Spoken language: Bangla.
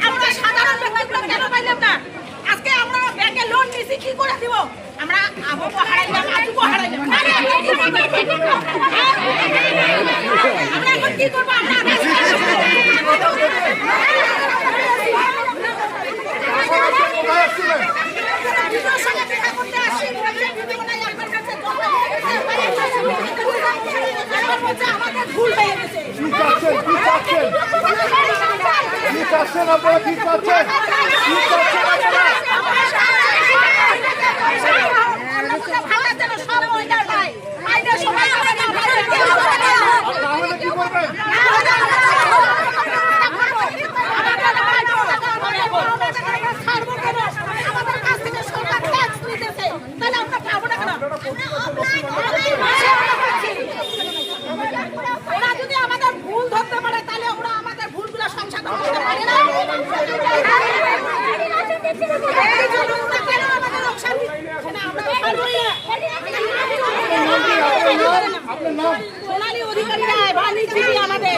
আমরা সাধারণ ব্যক্তিগুলো কেন পাইলাম না? আজকে আমরা ব্যাংকে লোন নিছি কি করে দিব? আমরা আবহাওয়া হারাইলাম, আজুকো হারাইলাম। আমরা এখন কি করবো? আমাদের ভুল হয়ে গেছে। কি চাচ্ছেন আপনারা? কি চাচ্ছেন? তাহলে কি করবেন? ওরা যদি আমাদের ভুল ধরতে পারে তাহলে ওরা আমাদের ভুলগুলো সংশোধন করতে পারে না। সোনালী অধিকারীরা বাণিজ্যিকী আমাদের